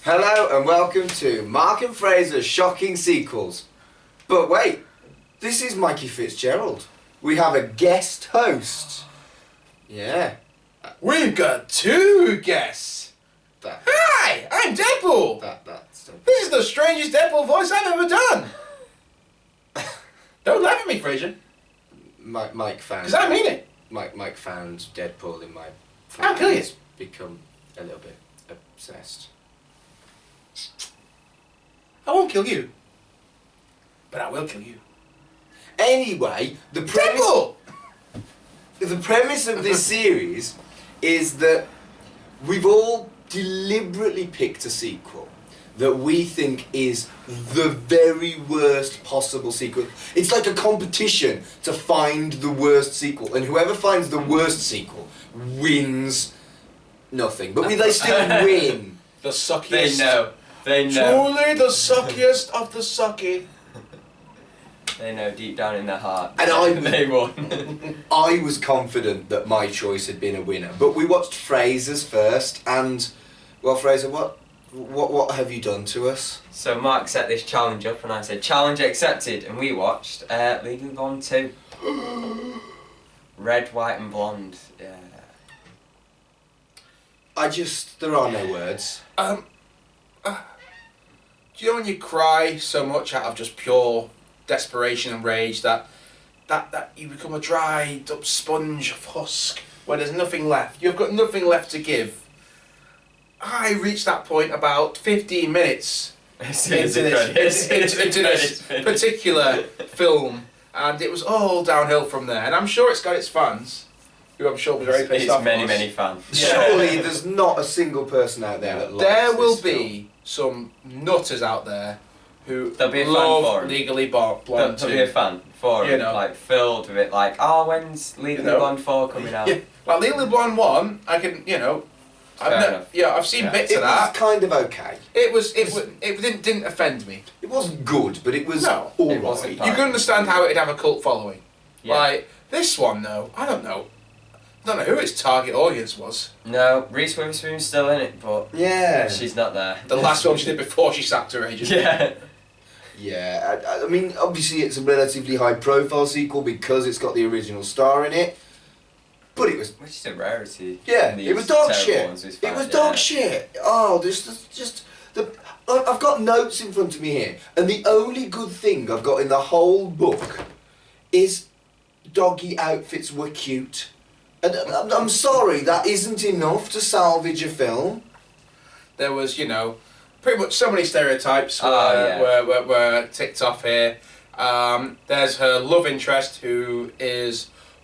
Hello and welcome to Mark and Fraser's shocking sequels. But wait, this is Mike Fitzgerald. We have a guest host. Yeah. We've got two guests. That, Hi, I'm Deadpool. that's This is the strangest Deadpool voice I've ever done. Don't laugh at me, Fraser. Mike found. Because I mean it. Mike found Deadpool in my. I'll kill you. He's become a little bit obsessed. I won't kill you. But I will kill you. Anyway, the premise of this series is that we've all deliberately picked a sequel that we think is the very worst possible sequel. It's like a competition to find the worst sequel, and whoever finds the worst sequel wins nothing. But they still win. The suckiest. They know. Truly the suckiest of the sucky. They know deep down in their heart. And they won. I was confident that my choice had been a winner, but we watched Fraser's first, and well, Fraser, what have you done to us? So Mark set this challenge up, and I said challenge accepted, and we watched Legally Blonde 2. Red, white, and blonde. Yeah. There are no words. Do you know when you cry so much out of just pure desperation and rage that you become a dried up sponge of husk where there's nothing left? You've got nothing left to give. I reached that point about 15 minutes into this particular film, and it was all downhill from there. And I'm sure it's got its fans, who I'm sure will be very pissed off. Many fans. Surely there's not a single person out there that likes There will this be some nutters out there who There'll be a fan love for 'em. Legally Blonde There'll be a 2. fan for You it, know. like filled with it, like, oh, when's Legally Blonde 4 coming out? Yeah, like Legally Blonde 1, I can, Fair enough. I've seen Yeah. bits It of was that. kind of okay. It didn't offend me. It wasn't good, but it was No, all it wasn't right. bad. You can understand how it'd have a cult following. Yeah. Like this one, though, I don't know who its target audience was. No, Reese Witherspoon's still in it, but Yeah. she's not there. The last film she did before she sacked her agent. Yeah. Yeah, I mean, obviously it's a relatively high-profile sequel because it's got the original star in it, but it was. Which is a rarity. Yeah, in it was these dog terrible shit. ones we It found, was yeah. dog shit. Oh, I've got notes in front of me here, and the only good thing I've got in the whole book is doggy outfits were cute. And I'm sorry, that isn't enough to salvage a film. There was, pretty much so many stereotypes Oh, were ticked off here. There's her love interest who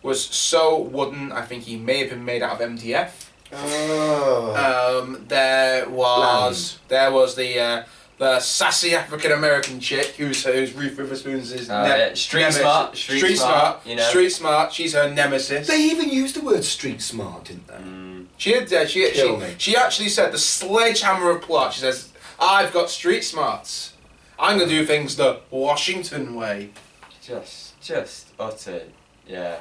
was so wooden, I think he may have been made out of MDF. Oh. There was the sassy African American chick who's Ruth Witherspoon's Street smart. Street smart. She's her nemesis. They even used the word street smart, didn't they? She did. Kill me. She actually said the sledgehammer of plot. She says, "I've got street smarts. I'm gonna do things the Washington way." Just utter, yeah.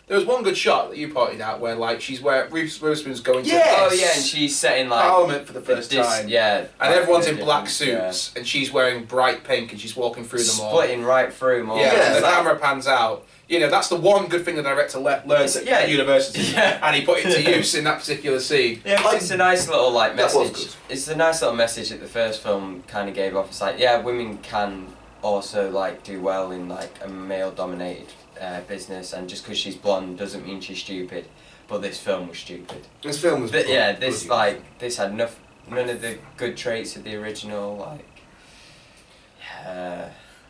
There was one good shot that you pointed out where Ruth Witherspoon's going to Oh yeah, and she's setting like Parliament for the first time. Yeah. And everyone's in different, black suits, and she's wearing bright pink, and she's walking through them all. Splitting right through them all. Yeah, and the camera pans out. That's the one good thing the director learned at university, and he put it to use in that particular scene. Yeah, it's a nice little That was message. good. It's a nice little message that the first film kind of gave off. It's like, yeah, women can also do well in a male-dominated business, and just because she's blonde doesn't mean she's stupid. But this film was stupid. This film was. This had none of the good traits of the original.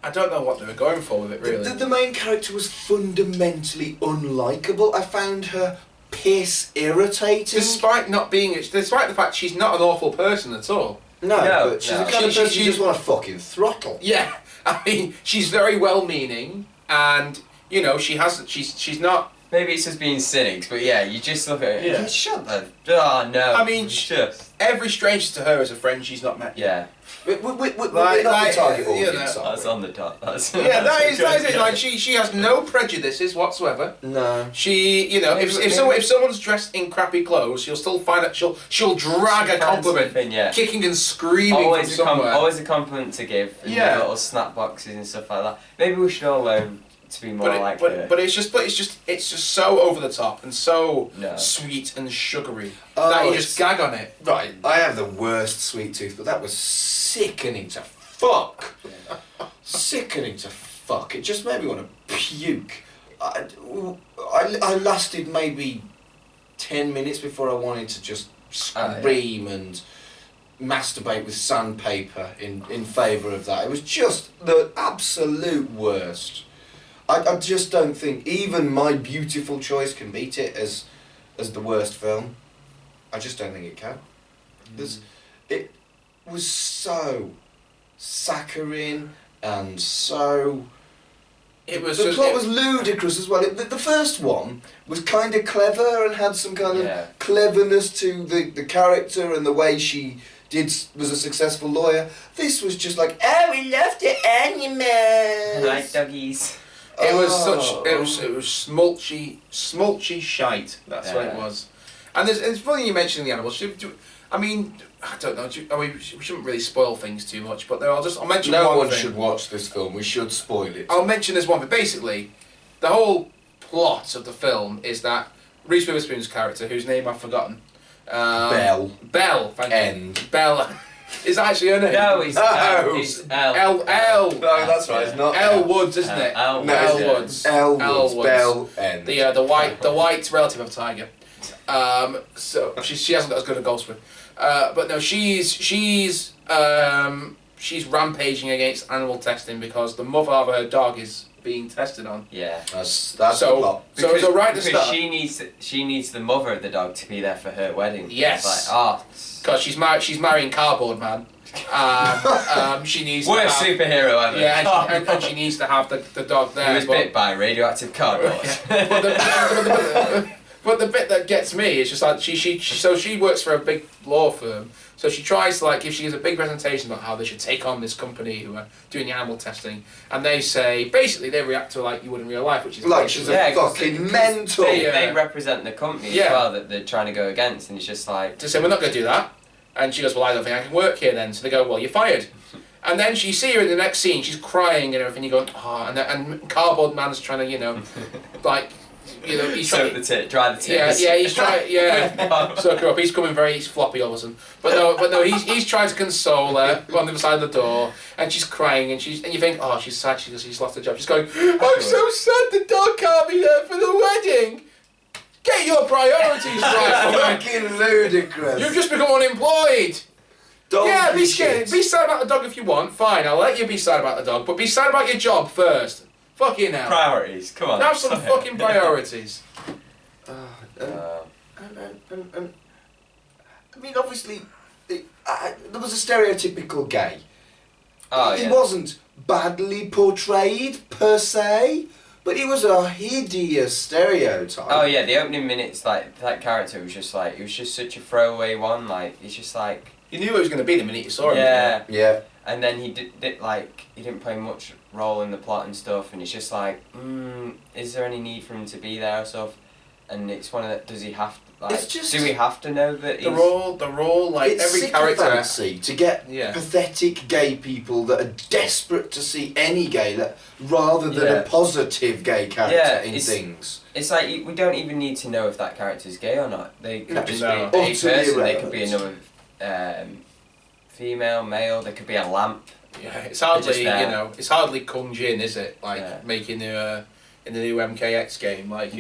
I don't know what they were going for with it, really. The main character was fundamentally unlikable. I found her piss irritating. Despite the fact she's not an awful person at all. No, No, but she's no. the kind of person She- you just want to fucking throttle. Yeah, I mean, she's very well-meaning, and she's not Maybe it's just being cynics, but yeah, you just look at it. Yeah. Shut the. Oh no. I mean, just. every stranger to her is a friend she's not met. Yeah. We're not the target audience, are That's we? on the top. That's. Yeah, that is it. Like she has no prejudices whatsoever. No. She, you know, if someone's dressed in crappy clothes, she'll still find that she'll drag a compliment, kicking and screaming always from somewhere. Always a compliment to give. In little snap boxes and stuff like that. Maybe we should all learn to be more like her. But it's just so over the top and so sweet and sugary that you just gag on it. Right, I have the worst sweet tooth, but that was sickening to fuck. Sickening to fuck. It just made me want to puke. I lasted maybe 10 minutes before I wanted to just scream and masturbate with sandpaper in favour of that. It was just the absolute worst. I just don't think even My Beautiful Choice can beat it as the worst film. I just don't think it can. It was so saccharine and so... It was the plot was ludicrous as well. The first one was kind of clever and had some kind of cleverness to the character and the way she was a successful lawyer. This was just like, oh, we love the animals. Like doggies. It was smulchy shite. That's what it was. And it's funny you mentioning the animals. I mean, I don't know. We shouldn't really spoil things too much, but I'll mention one thing. No one should watch this film. We should spoil it. I'll mention this one, but basically, the whole plot of the film is that Reese Witherspoon's character, whose name I've forgotten, Belle. Thank you. Belle. Is that actually her name? No, it's L. L. No, that's right. It's not Elle Woods, isn't it? Elle Woods. Elle Woods. Belle N. The white relative of Tiger. So she hasn't got as good a goal swing. But no, she's rampaging against animal testing because the mother of her dog is being tested on. Yeah. That's the plot. So it's alright to start. She needs the mother of the dog to be there for her wedding. Yes. It's like, because she's marrying Cardboard Man. She needs worst to have, superhero ever. Yeah, and she needs to have the dog there. He was bit by radioactive cardboard. But the bit that gets me is just like she works for a big law firm. So she tries to she gives a big presentation about how they should take on this company who are doing the animal testing, and they say basically they react to like you would in real life, which is like she's a fucking mental. They represent the company as well that they're trying to go against, and it's just like to say we're not going to do that, and she goes, well, I don't think I can work here then. So they go, well, you're fired. And then you see her in the next scene, she's crying and everything. You go, and Cardboard Man's trying to he's soak the tit, dry the tit. He's trying. Soak her up. He's coming he's floppy all of a sudden. But no, he's trying to console her on the other side of the door, and she's crying, and you think, oh, she's sad because she's lost her job. She's going, I'm so sad the dog can't be there for the wedding. Get your priorities right. Fucking ludicrous. You've just become unemployed. Be sad about the dog if you want. Fine, I'll let you be sad about the dog, but be sad about your job first. Fucking hell. Priorities, come on. Have some fucking priorities. I mean, obviously, there was a stereotypical gay. He wasn't badly portrayed, per se, but he was a hideous stereotype. Oh yeah, the opening minutes, like, that character was just like, it was just such a throwaway one, like, it's just like... You knew it was going to be the minute you saw him. Yeah. And then he didn't play much role in the plot and stuff, and it's just like, is there any need for him to be there or stuff? And it's one of the, does he have to, like, do we have to know that the role, like, it's every character... to get pathetic gay people that are desperate to see any gay, rather than a positive gay character in things. It's like, we don't even need to know if that character's gay or not. They could just be a Utterly person, they could be another female, male, they could be a lamp. Yeah, it's hardly, it's hardly Kung Jin, is it? Like, making in the new MKX game, like,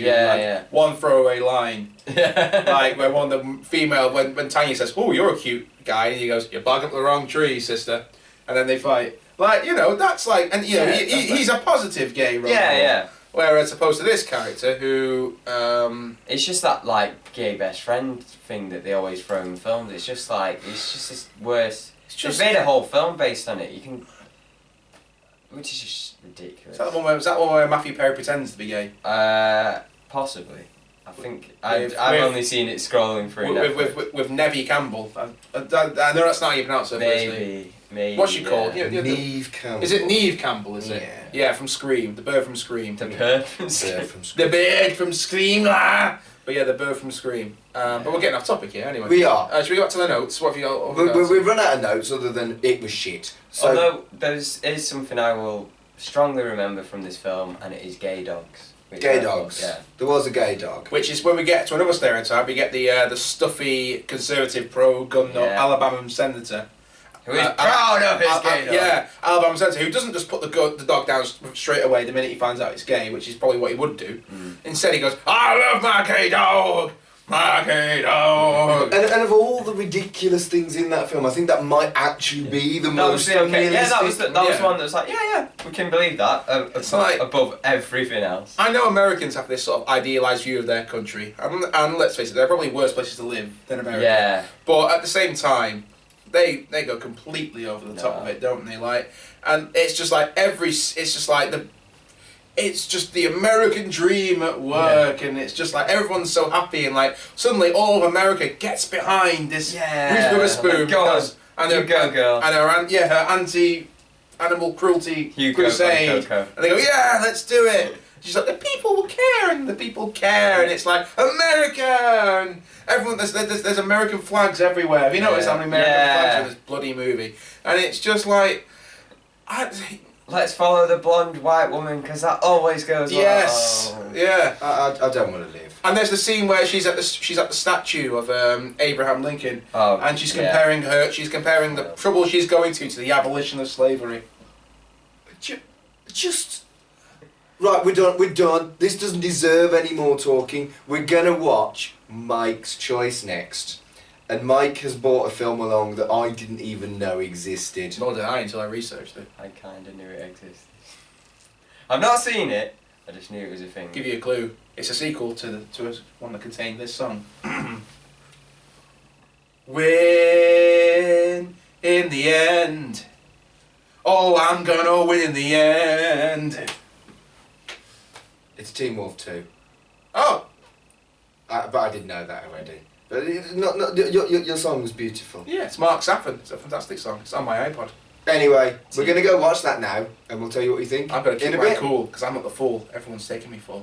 one throwaway line, like, where one of the female, when Tanya says, oh, you're a cute guy, and he goes, you're barking up the wrong tree, sister, and then they fight. Like, that's like, and, he's a positive gay role. Whereas opposed to this character who... it's just that, like, gay best friend thing that they always throw in films. It's just like, it's just this worse... They've made a whole film based on it. Which is just ridiculous. Was that the one where Matthew Perry pretends to be gay? Possibly. I think With- I've only seen it scrolling through Netflix. With Nevi Campbell. I know that's not how you pronounce her first name. Maybe. What's she called? Yeah. Neve Campbell. Is it Neve Campbell, is it? Yeah. Yeah, from Scream. The bird from Scream. The bird. Bird from The Scream. bird from Scream, But yeah, the bird from Scream. But we're getting off topic here anyway. We are. Should we go back to the notes? What have you got? What have you got? We've run out of notes other than it was shit. So Although is something I will strongly remember from this film, and it is gay dogs. which gay I thought- dogs. Yeah. There was a gay dog. Which is when we get to another stereotype, we get the stuffy, conservative, pro-gun nut Yeah. Alabama senator. Who is proud of his gay dog. Yeah, Alabama senator, who doesn't just put the dog down straight away the minute he finds out it's gay, which is probably what he would do. Instead he goes, I love my gay dog! My gay dog! And of all the ridiculous things in that film, I think that might actually be the That most was the okay. Yeah, that was unrealistic. that was Yeah. the one that was like, yeah, we can believe that. It's like- above everything else. I know Americans have this sort of idealised view of their country, and let's face it, there are probably worse places to live than America. Yeah. But at the same time, they go completely over the top of it, don't they? Like, and it's just like it's just the American dream at work, and it's just like everyone's so happy, and like suddenly all of America gets behind this Yeah. Reese Witherspoon Go on. and You go, girl. and her anti-animal cruelty Hugo crusade, Coco. and they go, yeah, let's do it. She's like, the people will care, and the people care, and it's like America, and everyone. There's American flags everywhere. Have you noticed how many American flags are in this bloody movie? And it's just like, Let's follow the blonde white woman because that always goes. yes, well. yeah. I don't want to live. And there's the scene where she's at the statue of Abraham Lincoln, Oh, and she's yeah. comparing the trouble she's going to the abolition of slavery. Just right, we're done. This doesn't deserve any more talking. We're gonna watch Mike's Choice next, and Mike has brought a film along that I didn't even know existed. Nor did I until I researched it. I kind of knew it existed. I've not seen it. I just knew it was a thing. Give you a clue. It's a sequel to one that contained this song. Win in the end. Oh, I'm gonna win in the end. It's Teen Wolf 2. Oh, But I didn't know that already. But your song was beautiful. yeah, it's Mark Saffron. It's a fantastic song. It's on my iPod. Anyway, we're gonna go watch that now, and we'll tell you what we think. I've got to in keep a my bit. cool because I'm not the fool everyone's taking me for.